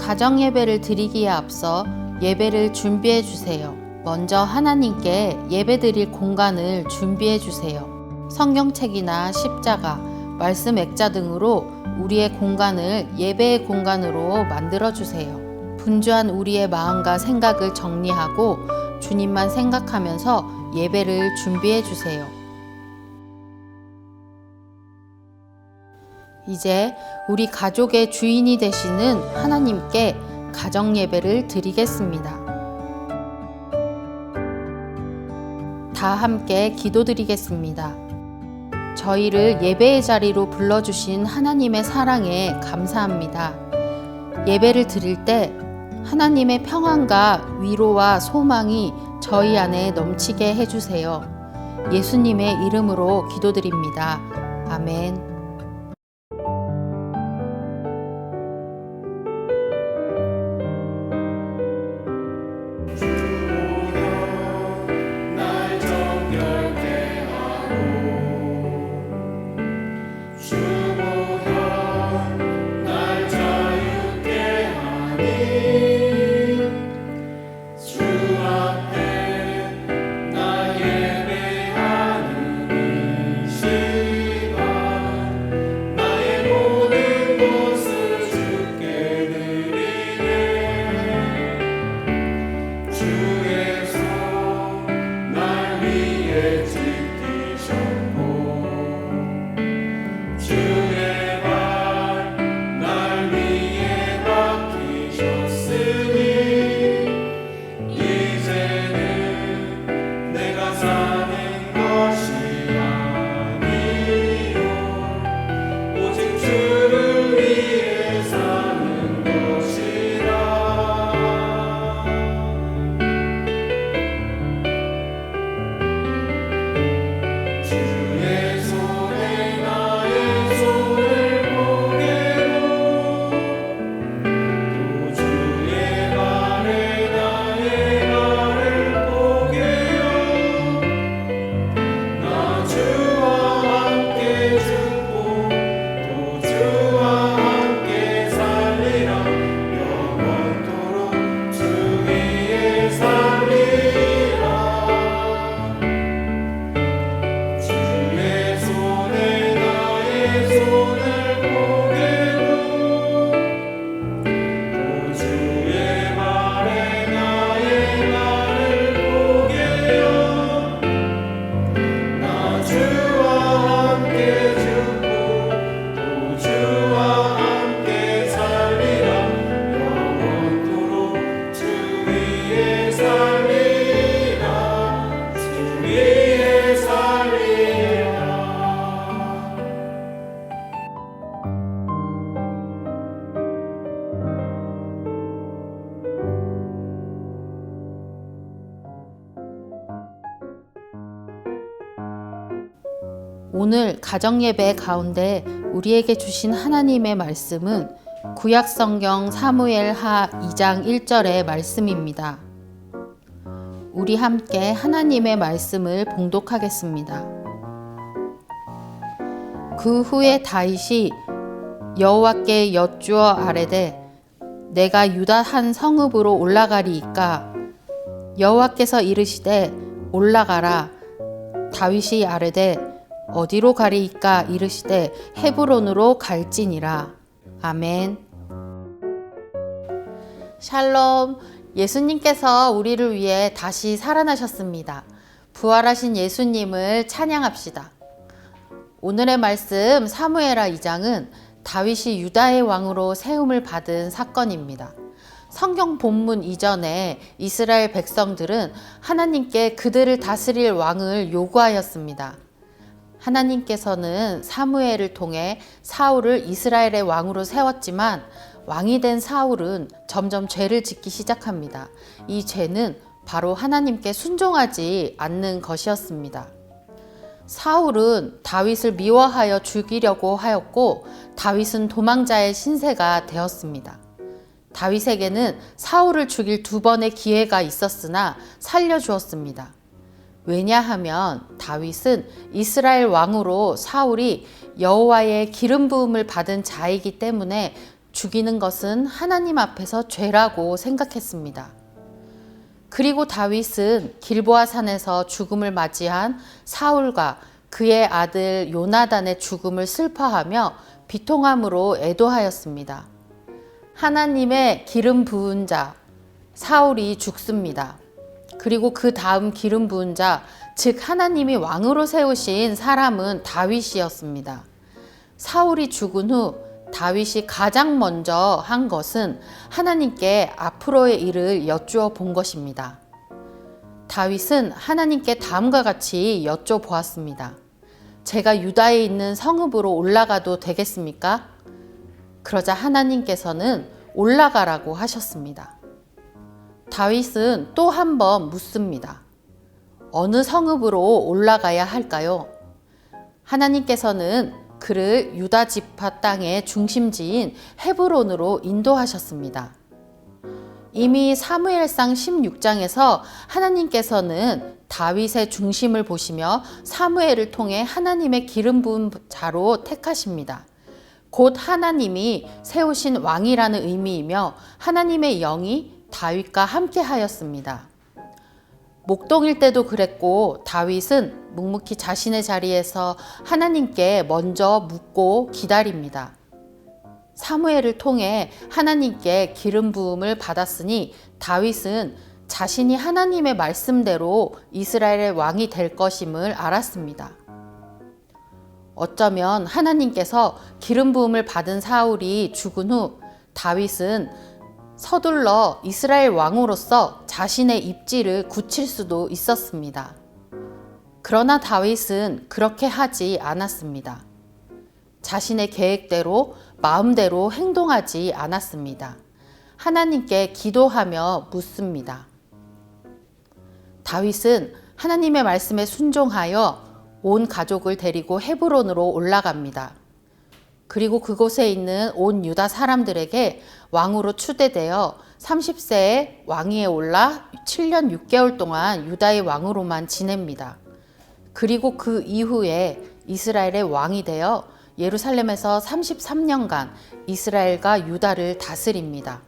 가정 예배를 드리기에 앞서 예배를 준비해 주세요. 먼저 하나님께 예배 드릴 공간을 준비해 주세요. 성경책이나 십자가, 말씀 액자 등으로 우리의 공간을 예배의 공간으로 만들어 주세요. 분주한 우리의 마음과 생각을 정리하고 주님만 생각하면서 예배를 준비해 주세요. 이제 우리 가족의 주인이 되시는 하나님께 가정 예배를 드리겠습니다. 다 함께 기도드리겠습니다. 저희를 예배의 자리로 불러주신 하나님의 사랑에 감사합니다. 예배를 드릴 때 하나님의 평안과 위로와 소망이 저희 안에 넘치게 해주세요. 예수님의 이름으로 기도드립니다. 아멘. 오늘 가정예배 가운데 우리에게 주신 하나님의 말씀은 구약성경 사무엘하 2장 1절의 말씀입니다. 우리 함께 하나님의 말씀을 봉독하겠습니다. 그 후에 다윗이 여호와께 여쭈어 아뢰되 내가 유다 한 성읍으로 올라가리이까 여호와께서 이르시되 올라가라. 다윗이 아뢰되 어디로 가리이까 이르시되 헤브론으로 갈지니라. 아멘. 샬롬. 예수님께서 우리를 위해 다시 살아나셨습니다. 부활하신 예수님을 찬양합시다. 오늘의 말씀 사무엘하 2장은 다윗이 유다의 왕으로 세움을 받은 사건입니다. 성경 본문 이전에 이스라엘 백성들은 하나님께 그들을 다스릴 왕을 요구하였습니다. 하나님께서는 사무엘을 통해 사울을 이스라엘의 왕으로 세웠지만 왕이 된 사울은 점점 죄를 짓기 시작합니다. 이 죄는 바로 하나님께 순종하지 않는 것이었습니다. 사울은 다윗을 미워하여 죽이려고 하였고 다윗은 도망자의 신세가 되었습니다. 다윗에게는 사울을 죽일 2번의 기회가 있었으나 살려주었습니다. 왜냐하면 다윗은 이스라엘 왕으로 사울이 여호와의 기름 부음을 받은 자이기 때문에 죽이는 것은 하나님 앞에서 죄라고 생각했습니다. 그리고 다윗은 길보아 산에서 죽음을 맞이한 사울과 그의 아들 요나단의 죽음을 슬퍼하며 비통함으로 애도하였습니다. 하나님의 기름 부은 자 사울이 죽습니다. 그리고 그 다음 기름 부은 자, 즉 하나님이 왕으로 세우신 사람은 다윗이었습니다. 사울이 죽은 후 다윗이 가장 먼저 한 것은 하나님께 앞으로의 일을 여쭈어 본 것입니다. 다윗은 하나님께 다음과 같이 여쭤보았습니다. 제가 유다에 있는 성읍으로 올라가도 되겠습니까? 그러자 하나님께서는 올라가라고 하셨습니다. 다윗은 또 한 번 묻습니다. 어느 성읍으로 올라가야 할까요? 하나님께서는 그를 유다 지파 땅의 중심지인 헤브론으로 인도하셨습니다. 이미 사무엘상 16장에서 하나님께서는 다윗의 중심을 보시며 사무엘을 통해 하나님의 기름 부은 자로 택하십니다. 곧 하나님이 세우신 왕이라는 의미이며 하나님의 영이 다윗과 함께 하였습니다. 목동일 때도 그랬고 다윗은 묵묵히 자신의 자리에서 하나님께 먼저 묻고 기다립니다. 사무엘을 통해 하나님께 기름 부음을 받았으니 다윗은 자신이 하나님의 말씀대로 이스라엘의 왕이 될 것임을 알았습니다. 어쩌면 하나님께서 기름 부음을 받은 사울이 죽은 후 다윗은 서둘러 이스라엘 왕으로서 자신의 입지를 굳힐 수도 있었습니다. 그러나 다윗은 그렇게 하지 않았습니다. 자신의 계획대로 마음대로 행동하지 않았습니다. 하나님께 기도하며 묻습니다. 다윗은 하나님의 말씀에 순종하여 온 가족을 데리고 헤브론으로 올라갑니다. 그리고 그곳에 있는 온 유다 사람들에게 왕으로 추대되어 30세에 왕위에 올라 7년 6개월 동안 유다의 왕으로만 지냅니다. 그리고 그 이후에 이스라엘의 왕이 되어 예루살렘에서 33년간 이스라엘과 유다를 다스립니다.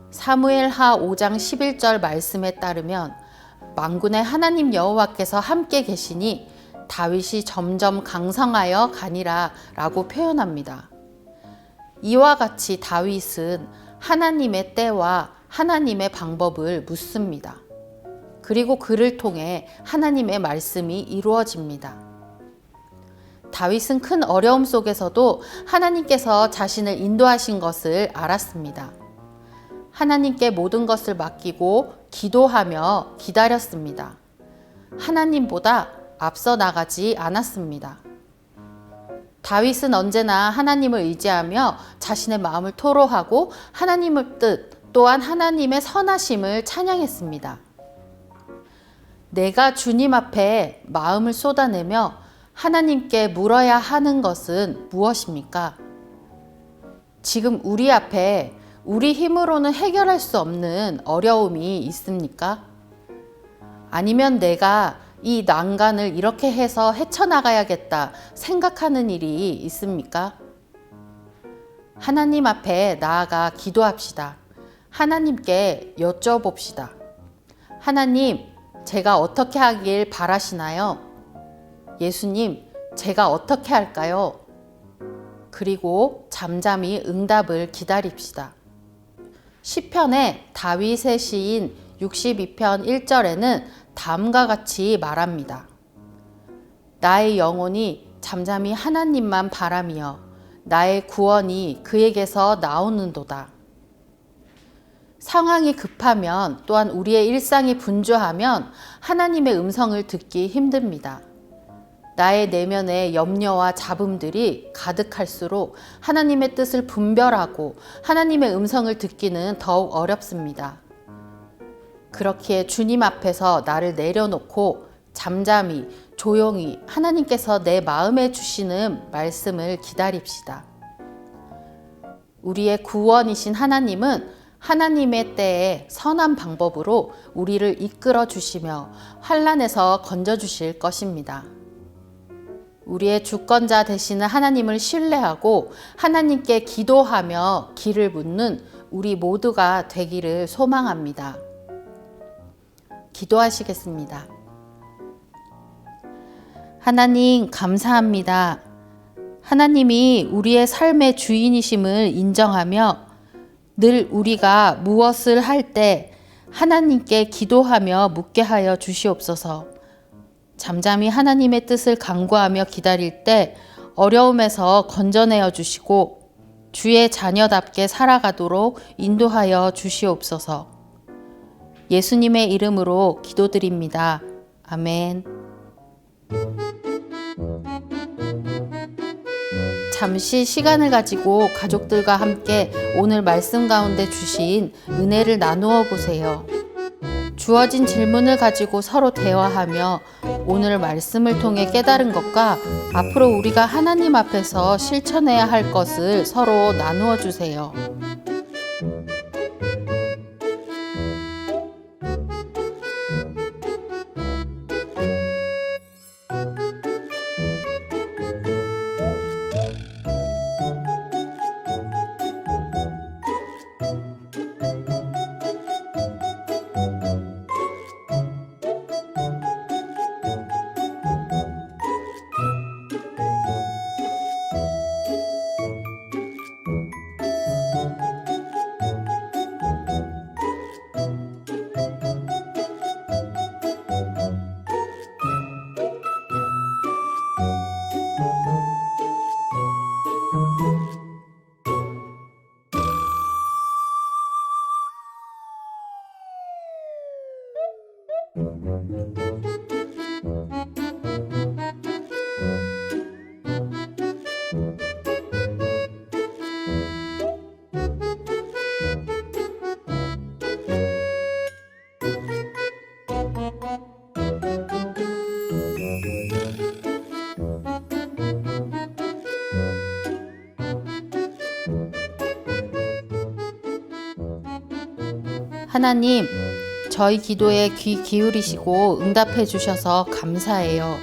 사무엘하 5장 11절 말씀에 따르면 만군의 하나님 여호와께서 함께 계시니 다윗이 점점 강성하여 가니라 라고 표현합니다. 이와 같이 다윗은 하나님의 때와 하나님의 방법을 묻습니다. 그리고 그를 통해 하나님의 말씀이 이루어집니다. 다윗은 큰 어려움 속에서도 하나님께서 자신을 인도하신 것을 알았습니다. 하나님께 모든 것을 맡기고 기도하며 기다렸습니다. 하나님보다 앞서 나가지 않았습니다. 다윗은 언제나 하나님을 의지하며 자신의 마음을 토로하고 하나님의 뜻 또한 하나님의 선하심을 찬양했습니다. 내가 주님 앞에 마음을 쏟아내며 하나님께 물어야 하는 것은 무엇입니까? 지금 우리 앞에 우리 힘으로는 해결할 수 없는 어려움이 있습니까? 아니면 내가 이 난간을 이렇게 해서 헤쳐나가야겠다 생각하는 일이 있습니까? 하나님 앞에 나아가 기도합시다. 하나님께 여쭤봅시다. 하나님, 제가 어떻게 하길 바라시나요? 예수님, 제가 어떻게 할까요? 그리고 잠잠히 응답을 기다립시다. 시편의 다윗의 시인 62편 1절에는 다음과 같이 말합니다. 나의 영혼이 잠잠히 하나님만 바라며 나의 구원이 그에게서 나오는도다. 상황이 급하면 또한 우리의 일상이 분주하면 하나님의 음성을 듣기 힘듭니다. 나의 내면에 염려와 잡음들이 가득할수록 하나님의 뜻을 분별하고 하나님의 음성을 듣기는 더욱 어렵습니다. 그렇기에 주님 앞에서 나를 내려놓고 잠잠히 조용히 하나님께서 내 마음에 주시는 말씀을 기다립시다. 우리의 구원이신 하나님은 하나님의 때에 선한 방법으로 우리를 이끌어 주시며 환난에서 건져 주실 것입니다. 우리의 주권자 되시는 하나님을 신뢰하고 하나님께 기도하며 길을 묻는 우리 모두가 되기를 소망합니다. 기도하시겠습니다. 하나님, 감사합니다. 하나님이 우리의 삶의 주인이심을 인정하며 늘 우리가 무엇을 할 때 하나님께 기도하며 묻게 하여 주시옵소서. 잠잠히 하나님의 뜻을 간구하며 기다릴 때 어려움에서 건져내어 주시고 주의 자녀답게 살아가도록 인도하여 주시옵소서. 예수님의 이름으로 기도드립니다. 아멘. 잠시 시간을 가지고 가족들과 함께 오늘 말씀 가운데 주신 은혜를 나누어 보세요. 주어진 질문을 가지고 서로 대화하며 오늘 말씀을 통해 깨달은 것과 앞으로 우리가 하나님 앞에서 실천해야 할 것을 서로 나누어 주세요. 하나님, 저희 기도에 귀 기울이시고 응답해 주셔서 감사해요.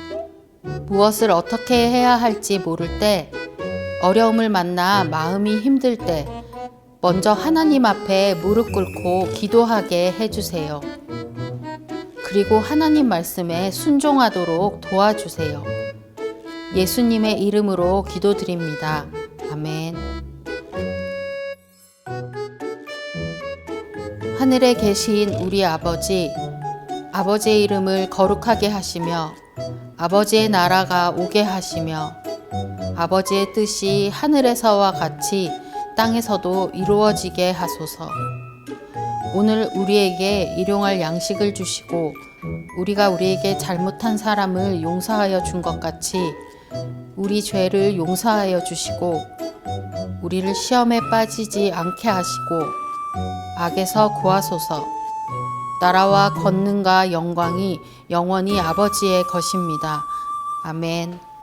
무엇을 어떻게 해야 할지 모를 때, 어려움을 만나 마음이 힘들 때, 먼저 하나님 앞에 무릎 꿇고 기도하게 해주세요. 그리고 하나님 말씀에 순종하도록 도와주세요. 예수님의 이름으로 기도드립니다. 아멘. 하늘에 계신 우리 아버지, 아버지의 이름을 거룩하게 하시며 아버지의 나라가 오게 하시며 아버지의 뜻이 하늘에서와 같이 땅에서도 이루어지게 하소서. 오늘 우리에게 일용할 양식을 주시고 우리가 우리에게 잘못한 사람을 용서하여 준 것 같이 우리 죄를 용서하여 주시고 우리를 시험에 빠지지 않게 하시고 악에서 구하소서. 나라와 권능과 영광이 영원히 아버지의 것입니다. 아멘.